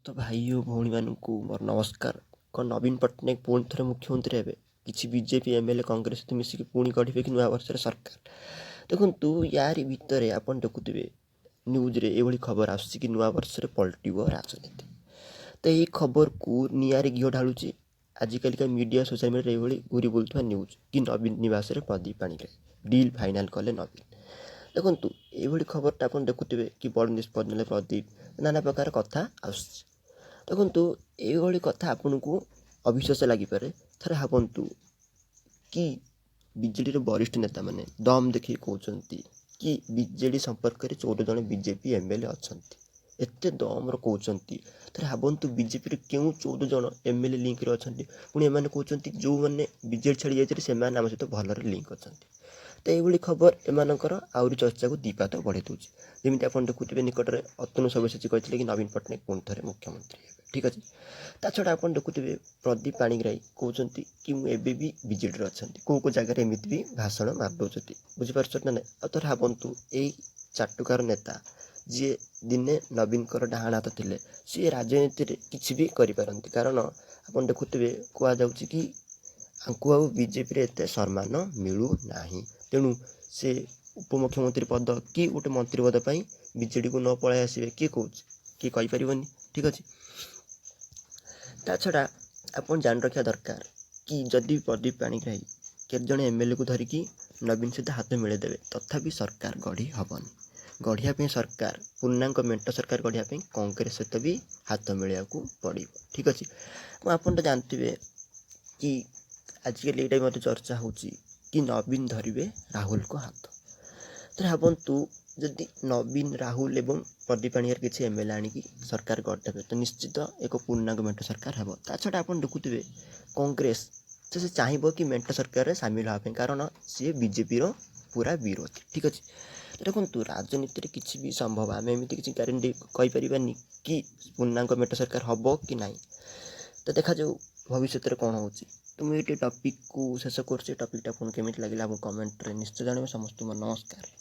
ସମସ୍ତ ଭାଇ ଓ ଭଉଣୀମାନଙ୍କୁ ମୋର ନମସ୍କାର। କ'ଣ ନବୀନ ପଟ୍ଟନାୟକ ପୁଣି ଥରେ ମୁଖ୍ୟମନ୍ତ୍ରୀ ହେବେ? କିଛି ବିଜେପି ଏମ୍ଏଲ୍ଏ କଂଗ୍ରେସ ସହିତ ମିଶିକି ପୁଣି ଗଢ଼ିବେ କି ନୂଆବର୍ଷରେ ସରକାର? ଦେଖନ୍ତୁ, ୟାରି ଭିତରେ ଆପଣ ଦେଖୁଥିବେ ନ୍ୟୁଜ୍ରେ ଏଭଳି ଖବର ଆସୁଛି କି ନୂଆବର୍ଷରେ ପଲଟିବ ରାଜନୀତି। ତ ଏହି ଖବରକୁ ନିଆଁରେ ଘିଅ ଢାଳୁଛି ଆଜିକାଲିକା ମିଡ଼ିଆ ସୋସିଆଲ ମିଡ଼ିଆରେ ଏଭଳି ଘୁରି ବୁଲୁଥିବା ନ୍ୟୁଜ୍ କି ନବୀନ ନିବାସରେ ପ୍ରଦୀପ ପାଣିଗ୍ରାହୀ ଡିଲ୍ ଫାଇନାଲ୍ କଲେ ନବୀନ। ଦେଖନ୍ତୁ, ଏଇଭଳି ଖବରଟା ଆପଣ ଦେଖୁଥିବେ କି ବଡ଼ ନିଷ୍ପତ୍ତି ନେଲେ ପ୍ରଦୀପ, ନାନା ପ୍ରକାର କଥା ଆସୁଛି। ଦେଖନ୍ତୁ, ଏଇଭଳି କଥା ଆପଣଙ୍କୁ ଅବିଶ୍ୱାସ ଲାଗିପାରେ। ଥରେ ଭାବନ୍ତୁ କି ବିଜେଡ଼ିର ବରିଷ୍ଠ ନେତାମାନେ ଦମ୍ ଦେଖାଇ କହୁଛନ୍ତି କି ବିଜେଡ଼ି ସମ୍ପର୍କରେ 14 ଜଣ ବିଜେପି ଏମ୍ଏଲ୍ଏ ଅଛନ୍ତି, ଏତେ ଦମ୍ର କହୁଛନ୍ତି। ଥରେ ଭାବନ୍ତୁ ବିଜେପିର କେଉଁ 14 ଜଣ ଏମ୍ଏଲ୍ଏ ଲିଙ୍କରେ ଅଛନ୍ତି, ପୁଣି ଏମାନେ କହୁଛନ୍ତି ଯେଉଁମାନେ ବିଜେଡ଼ି ଛାଡ଼ି ଯାଇଥିଲେ ସେମାନେ ଆମ ସହିତ ଭଲରେ ଲିଙ୍କ ଅଛନ୍ତି। ତ ଏଇଭଳି ଖବର ଏମାନଙ୍କର ଆହୁରି ଚର୍ଚ୍ଚାକୁ ଦିପାତ ବଢ଼ାଇ ଦେଉଛି। ଯେମିତି ଆପଣ ଦେଖୁଥିବେ ନିକଟରେ ଅତନୁ ସବ୍ୟସାଚୀ କହିଥିଲେ କି ନବୀନ ପଟ୍ଟନାୟକ ପୁଣି ଥରେ ମୁଖ୍ୟମନ୍ତ୍ରୀ ହେବେ, ଠିକ୍ ଅଛି। ତା ଛଡ଼ା ଆପଣ ଦେଖୁଥିବେ ପ୍ରଦୀପ ପାଣିଗ୍ରାହୀ କହୁଛନ୍ତି କି ମୁଁ ଏବେ ବି ବିଜେଡ଼ିରେ ଅଛନ୍ତି, କେଉଁ ଜାଗାରେ ଏମିତି ବି ଭାଷଣ ମାରି ଦେଉଛନ୍ତି, ବୁଝିପାରୁଛନ୍ତି ନା ନାହିଁ। ଆଉ ଥରେ ଭାବନ୍ତୁ ଏଇ ଚାଟୁକାର ନେତା ଯିଏ ଦିନେ ନବୀନଙ୍କର ଡାହାଣ ହାତ ଥିଲେ, ସିଏ ରାଜନୀତିରେ କିଛି ବି କରିପାରନ୍ତି। କାରଣ ଆପଣ ଦେଖୁଥିବେ କୁହାଯାଉଛି କି ଆଙ୍କୁ ଆଉ ବିଜେପିରେ ଏତେ ସମ୍ମାନ ମିଳୁନାହିଁ, ତେଣୁ ସେ ଉପମୁଖ୍ୟମନ୍ତ୍ରୀ ପଦ କି ଗୋଟେ ମନ୍ତ୍ରୀ ପଦ ପାଇଁ ବିଜେଡ଼ିକୁ ନ ପଳାଇ ଆସିବେ କିଏ କହୁଛି, କିଏ କହିପାରିବନି, ଠିକ୍ ଅଛି। ତା ଛଡ଼ା ଆପଣ ଜାଣି ରଖିବା ଦରକାର କି ଯଦି ପ୍ରଦୀପ ପାଣିଗ୍ରାହୀ କେତେ ଜଣ ଏମ୍ଏଲ୍ଏକୁ ଧରିକି ନବୀନ ସହିତ ହାତ ମିଳେଇ ଦେବେ, ତଥାପି ସରକାର ଗଢ଼ି ହେବନି। ଗଢ଼ିବା ପାଇଁ ସରକାର ପୂର୍ଣ୍ଣାଙ୍ଗ ମେଣ୍ଟ ସରକାର ଗଢ଼ିବା ପାଇଁ କଂଗ୍ରେସ ସହିତ ବି ହାତ ମିଳେଇବାକୁ ପଡ଼ିବ, ଠିକ୍ ଅଛି। ଆପଣ ତ ଜାଣିଥିବେ କି ଆଜିକାଲି ଏଇଟା ବି ମଧ୍ୟ ଚର୍ଚ୍ଚା ହେଉଛି କି ନବୀନ ଧରିବେ ରାହୁଲଙ୍କ ହାତ। ତ ଭାବନ୍ତୁ ଯଦି ନବୀନ, ରାହୁଲ ଏବଂ ପ୍ରଦୀପ ପାଣିଗ୍ରାହୀ କିଛି ଏମ୍ଏଲ୍ଏ ଆଣିକି ସରକାର ଗଢ଼ିଦେବେ ତ ନିଶ୍ଚିତ ଏକ ପୂର୍ଣ୍ଣାଙ୍ଗ ମେଣ୍ଟ ସରକାର ହେବ। ତା ଛଡ଼ା ଆପଣ ଦେଖୁଥିବେ କଂଗ୍ରେସ ସେ ଚାହିଁବ କି ମେଣ୍ଟ ସରକାରରେ ସାମିଲ ହେବା ପାଇଁ, କାରଣ ସିଏ ବିଜେପିର ପୁରା ବିରୋଧୀ, ଠିକ୍ ଅଛି। ଦେଖନ୍ତୁ ରାଜନୀତିରେ କିଛି ବି ସମ୍ଭବ, ଆମେ ଏମିତି କିଛି ଗ୍ୟାରେଣ୍ଟି କହିପାରିବାନି କି ପୂର୍ଣ୍ଣାଙ୍ଗ ମେଣ୍ଟ ସରକାର ହେବ କି ନାହିଁ। ତ ଦେଖାଯାଉ ଭବିଷ୍ୟତରେ କ'ଣ ହେଉଛି। ତ ମୁଁ ଏଇଠି ଟପିକ୍କୁ ଶେଷ କରୁଛି। ଟପିକ୍ଟା ଆପଣଙ୍କୁ କେମିତି ଲାଗିଲା ଆପଣ କମେଣ୍ଟରେ ନିଶ୍ଚୟ ଜଣାଇବେ। ସମସ୍ତଙ୍କୁ ନମସ୍କାର।